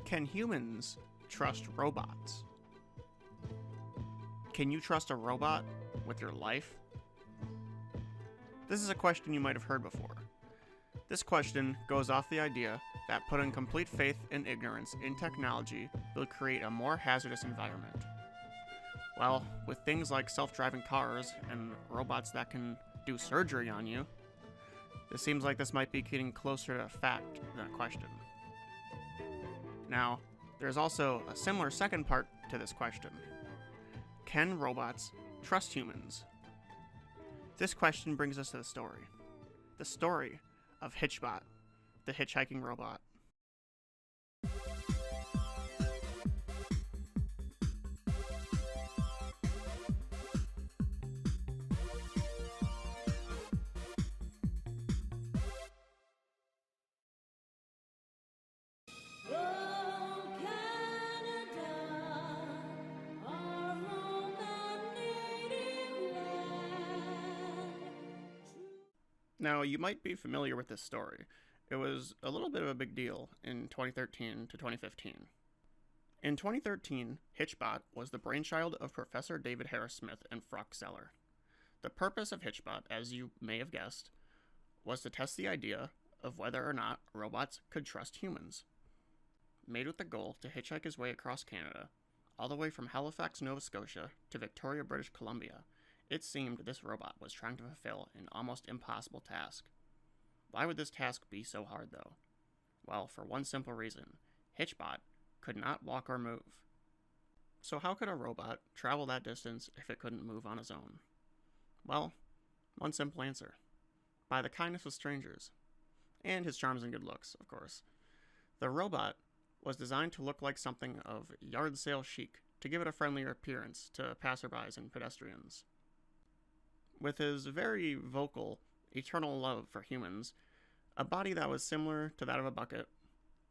Can humans trust robots? Can you trust a robot with your life? This is a question you might have heard before. This question goes off the idea that putting complete faith and ignorance in technology will create a more hazardous environment. Well, with things like self-driving cars and robots that can do surgery on you, it seems like this might be getting closer to a fact than a question. Now, there's also a similar second part to this question. Can robots trust humans? This question brings us to the story of HitchBot, the hitchhiking robot. Now, you might be familiar with this story. It was a little bit of a big deal in 2013 to 2015. In 2013, HitchBot was the brainchild of Professor David Harris Smith and Frank Zeller. The purpose of HitchBot, as you may have guessed, was to test the idea of whether or not robots could trust humans. Made with the goal to hitchhike his way across Canada, all the way from Halifax, Nova Scotia to Victoria, British Columbia, it seemed this robot was trying to fulfill an almost impossible task. Why would this task be so hard, though? Well, for one simple reason. HitchBot could not walk or move. So how could a robot travel that distance if it couldn't move on its own? Well, one simple answer. By the kindness of strangers. And his charms and good looks, of course. The robot was designed to look like something of yard sale chic, to give it a friendlier appearance to passerbys and pedestrians. With his very vocal, eternal love for humans, a body that was similar to that of a bucket,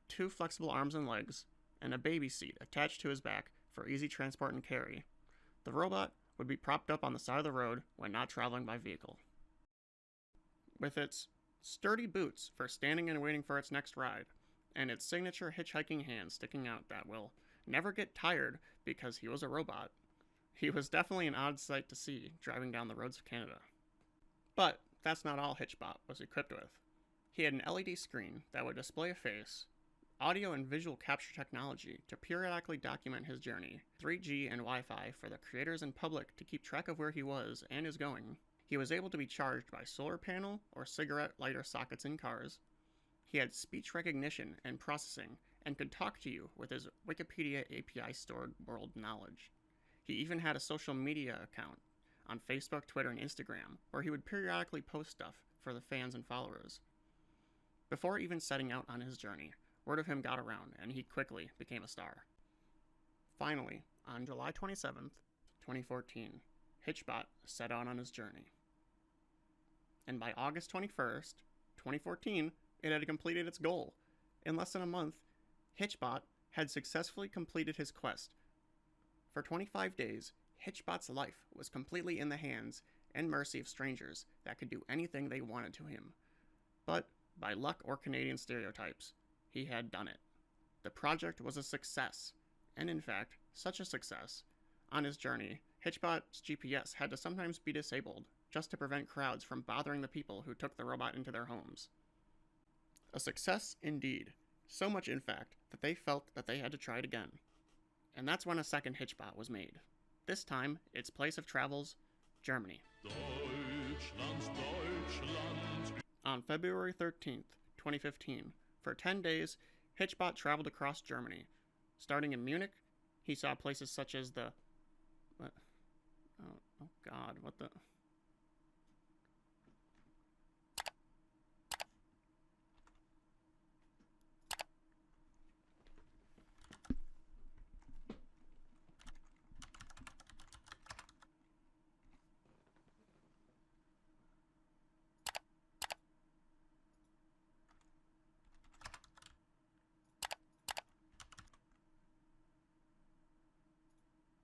2 flexible arms and legs, and a baby seat attached to his back for easy transport and carry, the robot would be propped up on the side of the road when not traveling by vehicle. With its sturdy boots for standing and waiting for its next ride, and its signature hitchhiking hands sticking out that will never get tired because he was a robot, he was definitely an odd sight to see driving down the roads of Canada. But that's not all HitchBot was equipped with. He had an LED screen that would display a face, audio and visual capture technology to periodically document his journey, 3G and Wi-Fi for the creators and public to keep track of where he was and is going. He was able to be charged by solar panel or cigarette lighter sockets in cars. He had speech recognition and processing and could talk to you with his Wikipedia API stored world knowledge. He even had a social media account on Facebook, Twitter, and Instagram, where he would periodically post stuff for the fans and followers. Before even setting out on his journey, word of him got around, and he quickly became a star. Finally, on July 27th, 2014, HitchBot set out on his journey. And by August 21st, 2014, it had completed its goal. In less than a month, HitchBot had successfully completed his quest. For 25 days, HitchBot's life was completely in the hands and mercy of strangers that could do anything they wanted to him. But, by luck or Canadian stereotypes, he had done it. The project was a success, and in fact, such a success. On his journey, HitchBot's GPS had to sometimes be disabled, just to prevent crowds from bothering the people who took the robot into their homes. A success indeed, so much in fact that they felt that they had to try it again. And that's when a second HitchBot was made. This time, its place of travel's Germany. On February 13th, 2015, for 10 days, HitchBot traveled across Germany. Starting in Munich, he saw places such as the... What? Oh God, what the...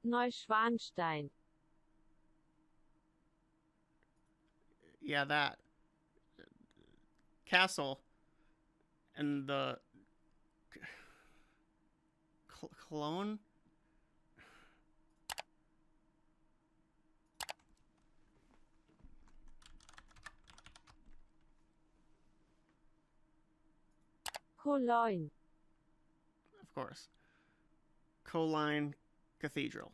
Neuschwanstein. Yeah, that. Castle. And the... Cologne? Cologne. Of course. Cologne Cathedral.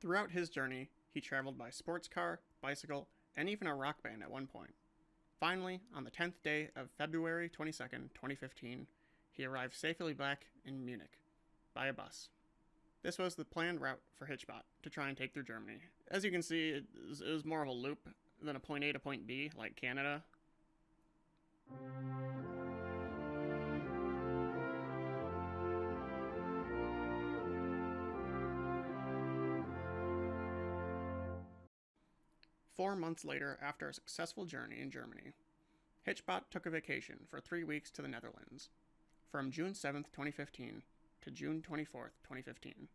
Throughout his journey, he traveled by sports car, bicycle, and even a rock band at one point. Finally, on the 10th day of February 22nd, 2015, he arrived safely back in Munich by a bus. This was the planned route for HitchBot to try and take through Germany. As you can see, it was more of a loop than a point A to point B, like Canada. 4 months later, after a successful journey in Germany, HitchBot took a vacation for 3 weeks to the Netherlands, from June 7th, 2015 to June 24th, 2015.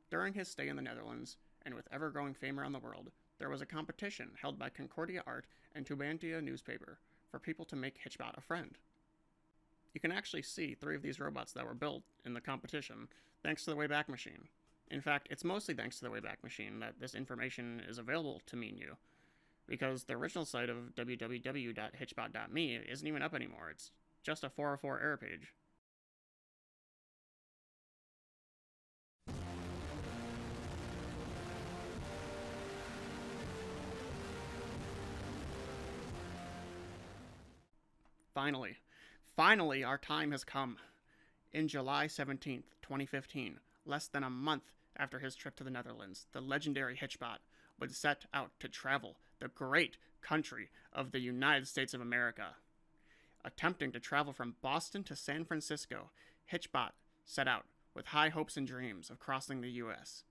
During his stay in the Netherlands, and with ever-growing fame around the world, there was a competition held by Concordia Art and Tubantia newspaper for people to make HitchBot a friend. You can actually see 3 of these robots that were built in the competition thanks to the Wayback Machine. In fact, it's mostly thanks to the Wayback Machine that this information is available to me and you, because the original site of www.hitchbot.me isn't even up anymore. It's just a 404 error page. Finally, our time has come. In July 17th, 2015, less than a month after his trip to the Netherlands, the legendary HitchBot would set out to travel the great country of the United States of America. Attempting to travel from Boston to San Francisco, HitchBot set out with high hopes and dreams of crossing the U.S.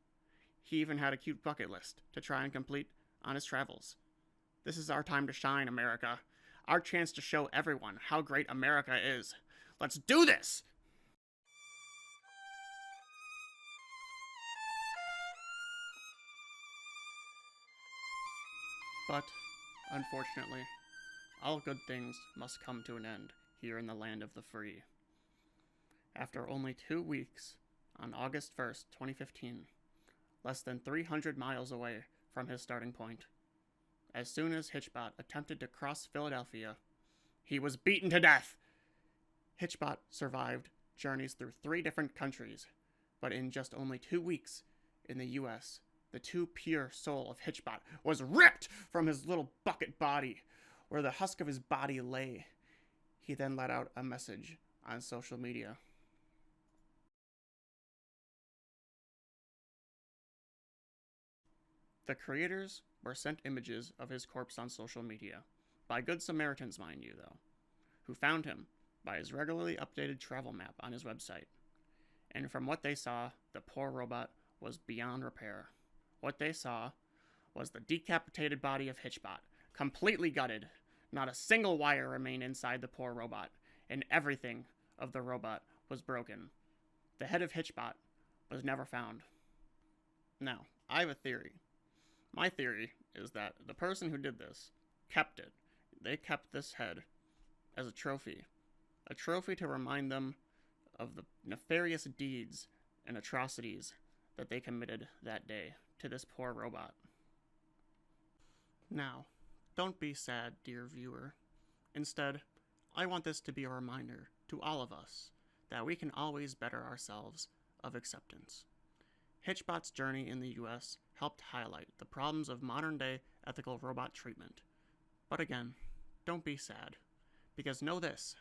He even had a cute bucket list to try and complete on his travels. This is our time to shine, America. Our chance to show everyone how great America is. Let's do this! But, unfortunately, all good things must come to an end here in the land of the free. After only 2 weeks, on August 1st, 2015, less than 300 miles away from his starting point, as soon as HitchBot attempted to cross Philadelphia, he was beaten to death. HitchBot survived journeys through 3 different countries, but in just only 2 weeks in the US, the too pure soul of HitchBot was ripped from his little bucket body, where the husk of his body lay. He then let out a message on social media. The creators were sent images of his corpse on social media, by Good Samaritans, mind you, though, who found him by his regularly updated travel map on his website. And from what they saw, the poor robot was beyond repair. What they saw was the decapitated body of HitchBot, completely gutted. Not a single wire remained inside the poor robot, and everything of the robot was broken. The head of HitchBot was never found. Now, I have a theory. My theory is that the person who did this kept it. They kept this head as a trophy to remind them of the nefarious deeds and atrocities that they committed that day to this poor robot. Now, don't be sad, dear viewer. Instead, I want this to be a reminder to all of us that we can always better ourselves of acceptance. HitchBot's journey in the US helped highlight the problems of modern-day ethical robot treatment. But again, don't be sad, because know this,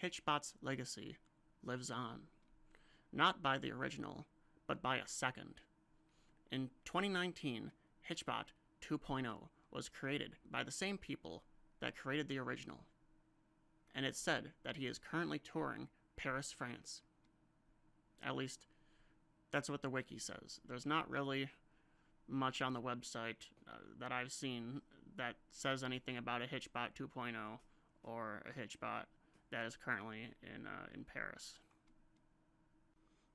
HitchBot's legacy lives on. Not by the original, but by a second. In 2019, HitchBot 2.0 was created by the same people that created the original. And it's said that he is currently touring Paris, France. At least, that's what the wiki says. There's not really much on the website that I've seen that says anything about a HitchBot 2.0 or a HitchBot that is currently in Paris.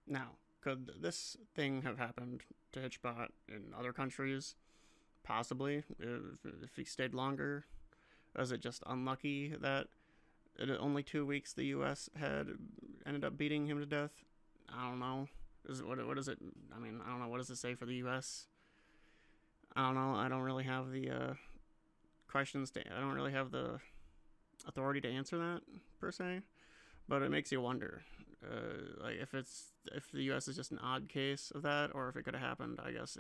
Now, could this thing have happened to HitchBot in other countries? Possibly, if he stayed longer. Was it just unlucky that in only 2 weeks the US had ended up beating him to death? I don't know. What is it? I mean, I don't know. What does it say for the U.S.? I don't know. I don't really have the questions. I don't really have the authority to answer that per se. But it makes you wonder, like if the U.S. is just an odd case of that, or if it could have happened, I guess,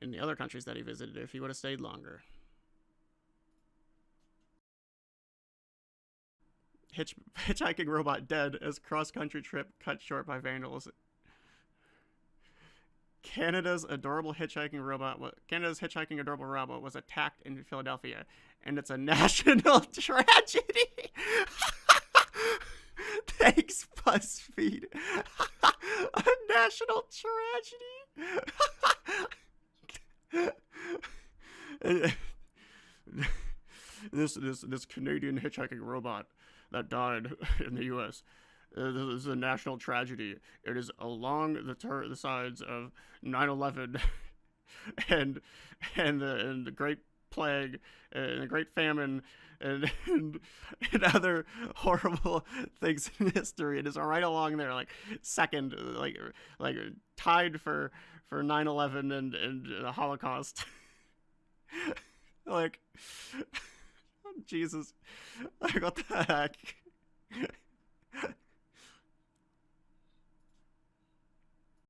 in the other countries that he visited, if he would have stayed longer. Hitchhiking robot dead as cross-country trip cut short by vandals. Canada's hitchhiking adorable robot was attacked in Philadelphia, and it's a national tragedy. Thanks, BuzzFeed. A national tragedy. This Canadian hitchhiking robot that died in the U.S. This is a national tragedy. It is along the sides of 9/11 and the Great Plague and the Great Famine and other horrible things in history. It is right along there, like second, like tied for 9/11 and the Holocaust. Like, Jesus, like what the heck?